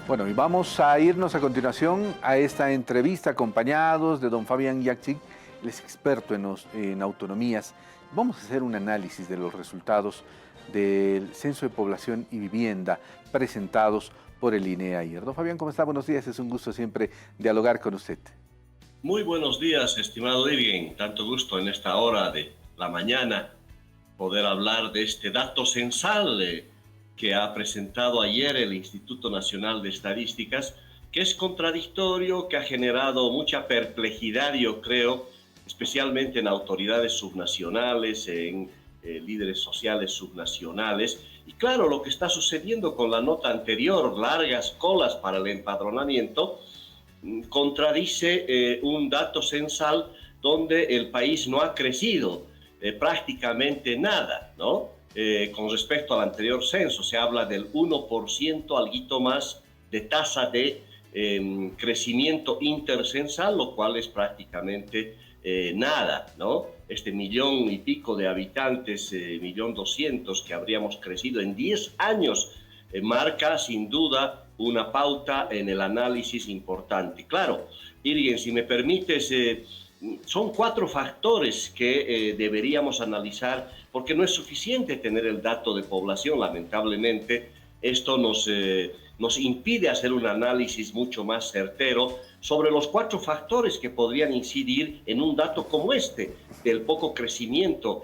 Bueno, y vamos a irnos a continuación a esta entrevista acompañados de don Fabián Yacchik, él es experto en autonomías. Vamos a hacer un análisis de los resultados del Censo de Población y Vivienda presentados por el INE ayer. Don Fabián, ¿cómo está? Buenos días, es un gusto siempre dialogar con usted. Muy buenos días, estimado Irving. Tanto gusto en esta hora de la mañana poder hablar de este dato censal que ha presentado ayer el Instituto Nacional de Estadísticas, que es contradictorio, que ha generado mucha perplejidad, yo creo, especialmente en autoridades subnacionales, en líderes sociales subnacionales. Y claro, lo que está sucediendo con la nota anterior, largas colas para el empadronamiento, contradice un dato censal donde el país no ha crecido prácticamente nada, ¿no? Con respecto al anterior censo, se habla del 1%, alguito más, de tasa de crecimiento intercensal, lo cual es prácticamente nada, ¿no? Este 1.000.000 y pico de habitantes, 1.200.000 que habríamos crecido en 10 años, marca sin duda una pauta en el análisis importante. Claro, Irgen, si me permites, son 4 factores que deberíamos analizar, porque no es suficiente tener el dato de población, lamentablemente. Esto nos impide hacer un análisis mucho más certero sobre los 4 factores que podrían incidir en un dato como este, del poco crecimiento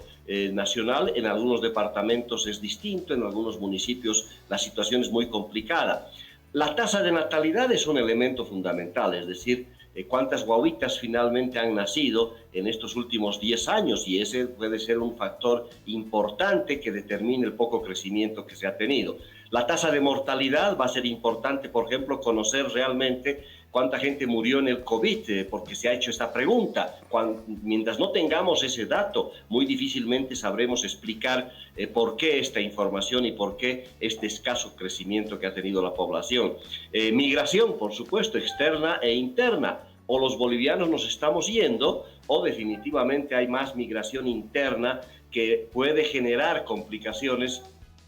nacional. En algunos departamentos es distinto, en algunos municipios la situación es muy complicada. La tasa de natalidad es un elemento fundamental, es decir, cuántas guaguitas finalmente han nacido en estos últimos 10 años, y ese puede ser un factor importante que determine el poco crecimiento que se ha tenido. La tasa de mortalidad va a ser importante, por ejemplo, conocer realmente cuánta gente murió en el COVID, porque se ha hecho esta pregunta. Mientras no tengamos ese dato, muy difícilmente sabremos explicar por qué esta información y por qué este escaso crecimiento que ha tenido la población. Migración, por supuesto, externa e interna. O los bolivianos nos estamos yendo, o definitivamente hay más migración interna que puede generar complicaciones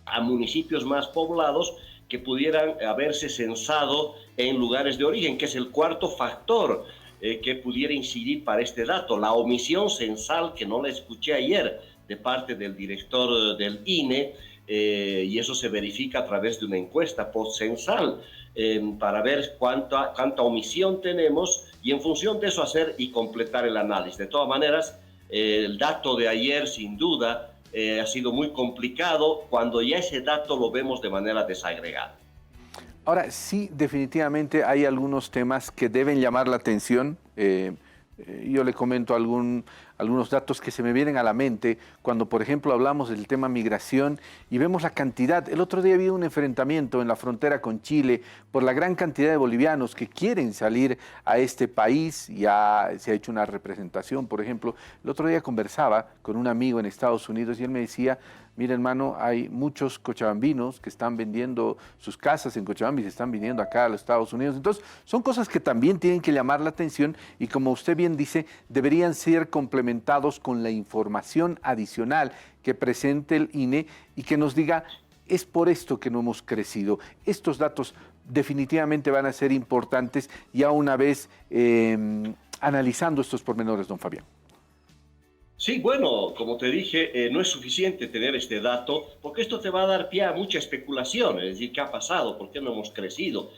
a municipios más poblados que pudieran haberse censado en lugares de origen, que es el cuarto factor que pudiera incidir para este dato. La omisión censal, que no la escuché ayer de parte del director del INE, y eso se verifica a través de una encuesta postcensal, para ver cuánta omisión tenemos y en función de eso hacer y completar el análisis. De todas maneras, el dato de ayer sin duda ha sido muy complicado cuando ya ese dato lo vemos de manera desagregada. Ahora, sí, definitivamente hay algunos temas que deben llamar la atención. Yo le comento algunos datos que se me vienen a la mente cuando, por ejemplo, hablamos del tema migración y vemos la cantidad. El otro día había un enfrentamiento en la frontera con Chile por la gran cantidad de bolivianos que quieren salir a este país. Ya se ha hecho una representación, por ejemplo. El otro día conversaba con un amigo en Estados Unidos y él me decía: mira, hermano, hay muchos cochabambinos que están vendiendo sus casas en Cochabamba y se están viniendo acá a los Estados Unidos. Entonces, son cosas que también tienen que llamar la atención y, como usted bien dice, deberían ser complementados con la información adicional que presente el INE y que nos diga: es por esto que no hemos crecido. Estos datos definitivamente van a ser importantes ya una vez analizando estos pormenores, don Fabián. Sí, bueno, como te dije, no es suficiente tener este dato, porque esto te va a dar pie a mucha especulación, es decir, ¿qué ha pasado? ¿Por qué no hemos crecido?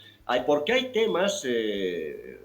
Porque hay temas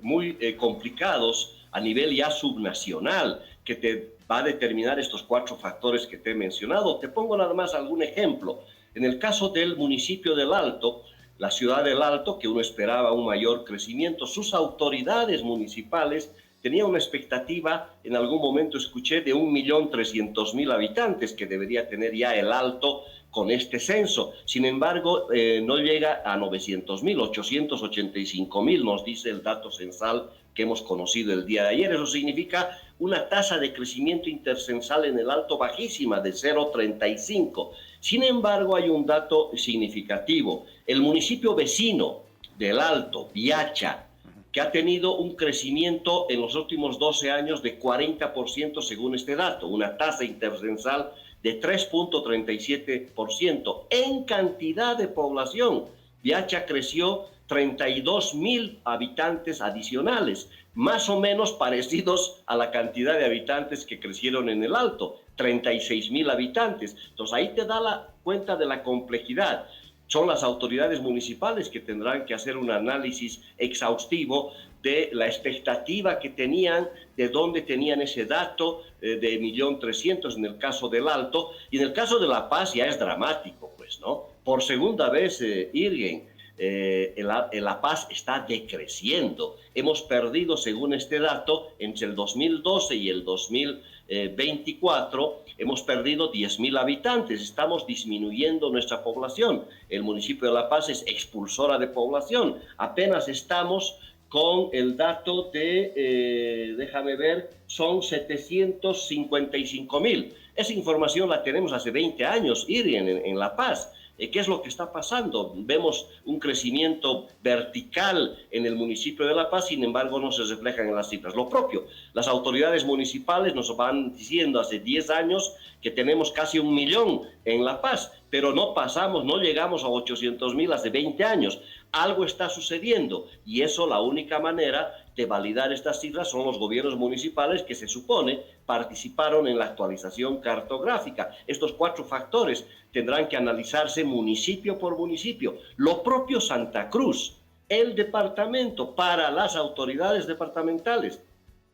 muy complicados a nivel ya subnacional que te va a determinar estos 4 factores que te he mencionado. Te pongo nada más algún ejemplo. En el caso del municipio del Alto, la ciudad del Alto, que uno esperaba un mayor crecimiento, sus autoridades municipales tenía una expectativa, en algún momento escuché, de 1.300.000 habitantes que debería tener ya el Alto con este censo. Sin embargo, no llega a 900.000, 885.000 nos dice el dato censal que hemos conocido el día de ayer. Eso significa una tasa de crecimiento intercensal en el Alto bajísima, de 0,35. Sin embargo, hay un dato significativo. El municipio vecino del Alto, Viacha, que ha tenido un crecimiento en los últimos 12 años de 40% según este dato, una tasa intercensal de 3,37% en cantidad de población, Viacha creció 32.000 habitantes adicionales, más o menos parecidos a la cantidad de habitantes que crecieron en el Alto, 36.000 habitantes. Entonces ahí te da la cuenta de la complejidad. Son las autoridades municipales que tendrán que hacer un análisis exhaustivo de la expectativa que tenían, de dónde tenían ese dato de 1.300.000 en el caso del Alto, y en el caso de La Paz ya es dramático, pues, ¿no? Por segunda vez, Irgen, La Paz está decreciendo. Hemos perdido, según este dato, entre el 2012 y el 2024, hemos perdido 10.000 habitantes. Estamos disminuyendo nuestra población. El municipio de La Paz es expulsora de población. Apenas estamos con el dato de, déjame ver, son 755.000. Esa información la tenemos hace 20 años, Irien, en La Paz. ¿Qué es lo que está pasando? Vemos un crecimiento vertical en el municipio de La Paz, sin embargo no se reflejan en las cifras. Lo propio, las autoridades municipales nos van diciendo hace 10 años que tenemos casi 1 millón en La Paz, pero no pasamos, no llegamos a 800.000 hace 20 años. Algo está sucediendo y eso, la única manera de validar estas cifras son los gobiernos municipales que se supone participaron en la actualización cartográfica. Estos 4 factores tendrán que analizarse municipio por municipio. Lo propio Santa Cruz, el departamento, para las autoridades departamentales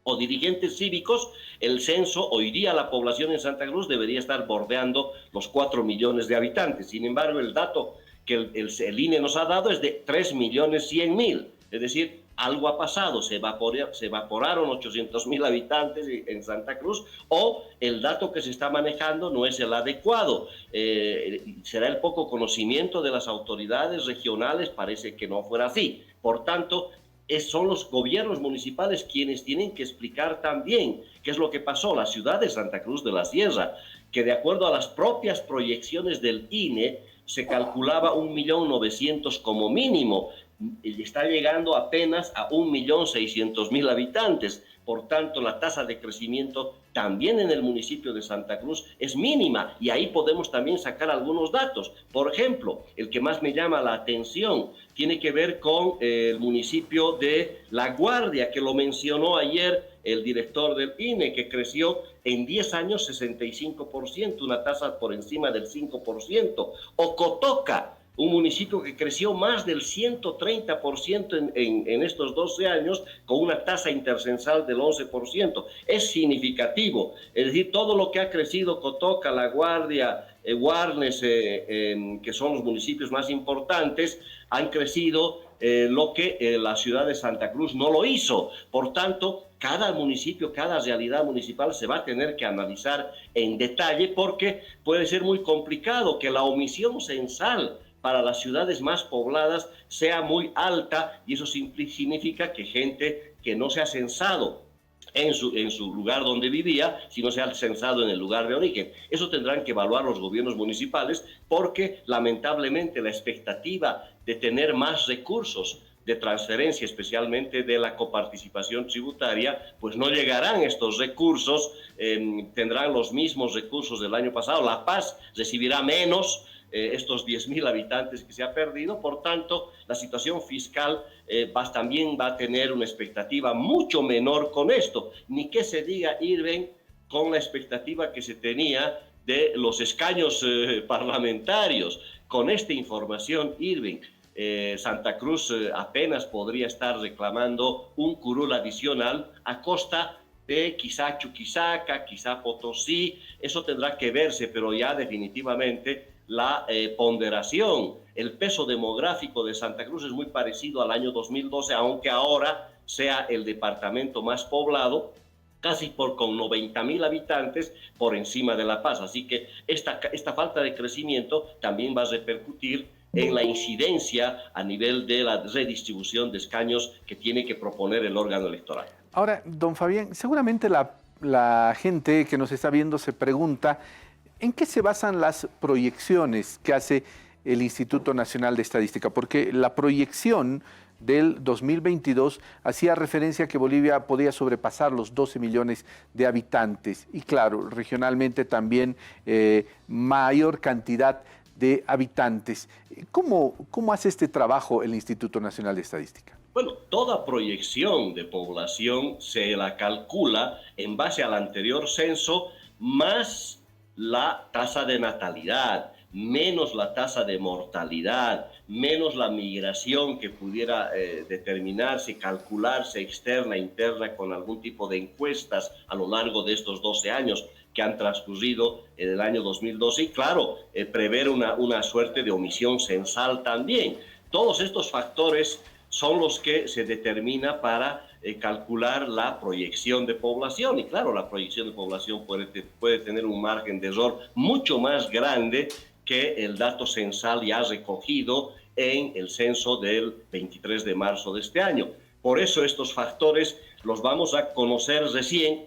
o dirigentes cívicos, el censo, hoy día la población en Santa Cruz debería estar bordeando los 4 millones de habitantes. Sin embargo, el dato que el INE nos ha dado es de 3.100.000, es decir, algo ha pasado, se evaporaron 800.000 habitantes en Santa Cruz, o el dato que se está manejando no es el adecuado. Será el poco conocimiento de las autoridades regionales, parece que no fuera así. Por tanto, son los gobiernos municipales quienes tienen que explicar también qué es lo que pasó. La ciudad de Santa Cruz de la Sierra, que de acuerdo a las propias proyecciones del INE, se calculaba 1.900.000 como mínimo, y está llegando apenas a 1.600.000 habitantes. Por tanto, la tasa de crecimiento también en el municipio de Santa Cruz es mínima, y ahí podemos también sacar algunos datos. Por ejemplo, el que más me llama la atención tiene que ver con el municipio de La Guardia, que lo mencionó ayer el director del INE, que creció en 10 años 65%, una tasa por encima del 5%. O Cotoca, un municipio que creció más del 130% en estos 12 años, con una tasa intercensal del 11%. Es significativo. Es decir, todo lo que ha crecido Cotoca, La Guardia, Guarnes, que son los municipios más importantes, han crecido lo que la ciudad de Santa Cruz no lo hizo. Por tanto, cada municipio, cada realidad municipal se va a tener que analizar en detalle, porque puede ser muy complicado que la omisión censal para las ciudades más pobladas sea muy alta, y eso significa que gente que no se ha censado en su lugar donde vivía, sino se ha censado en el lugar de origen. Eso tendrán que evaluar los gobiernos municipales, porque lamentablemente la expectativa de tener más recursos de transferencia, especialmente de la coparticipación tributaria, pues no llegarán estos recursos, tendrán los mismos recursos del año pasado. La Paz recibirá menos, estos 10.000 habitantes que se ha perdido. Por tanto, la situación fiscal también va a tener una expectativa mucho menor con esto. Ni que se diga, Irving, con la expectativa que se tenía de los escaños parlamentarios. Con esta información, Irving, Santa Cruz apenas podría estar reclamando un curul adicional a costa de quizá Chuquisaca, quizá Potosí. Eso tendrá que verse, pero ya definitivamente la ponderación, el peso demográfico de Santa Cruz es muy parecido al año 2012, aunque ahora sea el departamento más poblado, casi con 90.000 habitantes por encima de La Paz. Así que esta falta de crecimiento también va a repercutir en la incidencia a nivel de la redistribución de escaños que tiene que proponer el órgano electoral. Ahora, don Fabián, seguramente la gente que nos está viendo se pregunta: ¿en qué se basan las proyecciones que hace el Instituto Nacional de Estadística? Porque la proyección del 2022 hacía referencia a que Bolivia podía sobrepasar los 12 millones de habitantes. Y claro, regionalmente también mayor cantidad de habitantes. ¿Cómo hace este trabajo el Instituto Nacional de Estadística? Bueno, toda proyección de población se la calcula en base al anterior censo más la tasa de natalidad, menos la tasa de mortalidad, menos la migración que pudiera determinarse, calcularse externa, interna, con algún tipo de encuestas a lo largo de estos 12 años que han transcurrido en el año 2012 y claro, prever una suerte de omisión censal también. Todos estos factores son los que se determina para calcular la proyección de población. Y claro, la proyección de población puede tener un margen de error mucho más grande que el dato censal ya recogido en el censo del 23 de marzo de este año. Por eso estos factores los vamos a conocer recién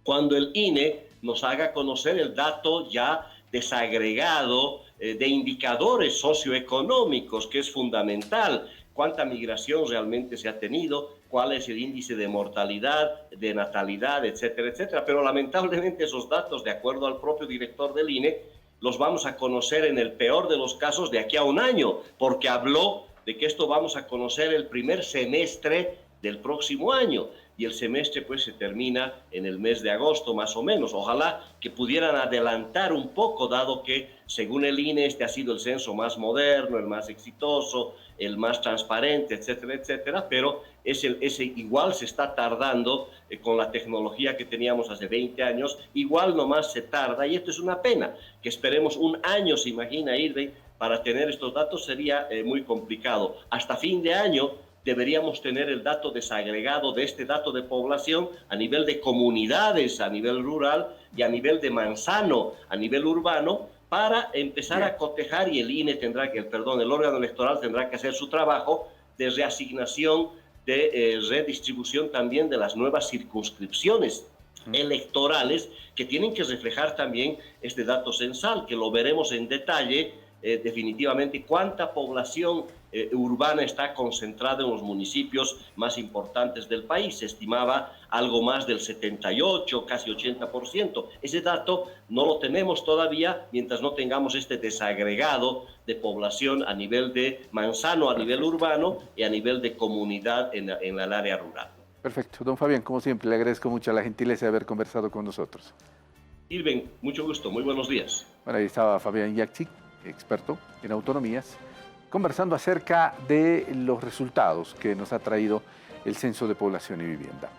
cuando el INE nos haga conocer el dato ya desagregado de indicadores socioeconómicos, que es fundamental. Cuánta migración realmente se ha tenido, cuál es el índice de mortalidad, de natalidad, etcétera, etcétera. Pero lamentablemente esos datos, de acuerdo al propio director del INE, los vamos a conocer en el peor de los casos de aquí a un año, porque habló de que esto vamos a conocer el primer semestre del próximo año y el semestre pues se termina en el mes de agosto más o menos. Ojalá que pudieran adelantar un poco, dado que según el INE este ha sido el censo más moderno, el más exitoso, el más transparente, etcétera, etcétera, pero ese igual se está tardando con la tecnología que teníamos hace 20 años, igual nomás se tarda y esto es una pena, que esperemos un año, se imagina Irving, para tener estos datos sería muy complicado. Hasta fin de año deberíamos tener el dato desagregado de este dato de población a nivel de comunidades, a nivel rural y a nivel de manzano, a nivel urbano, para empezar a cotejar y el INE tendrá que, el órgano electoral tendrá que hacer su trabajo de reasignación, de redistribución también de las nuevas circunscripciones electorales que tienen que reflejar también este dato censal, que lo veremos en detalle definitivamente cuánta población urbana está concentrada en los municipios más importantes del país. Se estimaba algo más del 78, casi 80%. Ese dato no lo tenemos todavía mientras no tengamos este desagregado de población a nivel de manzano, a nivel urbano y a nivel de comunidad en el área rural. Perfecto. Don Fabián, como siempre, le agradezco mucho la gentileza de haber conversado con nosotros. Irving, mucho gusto. Muy buenos días. Bueno, ahí estaba Fabián Yacchi, experto en autonomías, conversando acerca de los resultados que nos ha traído el Censo de Población y Vivienda.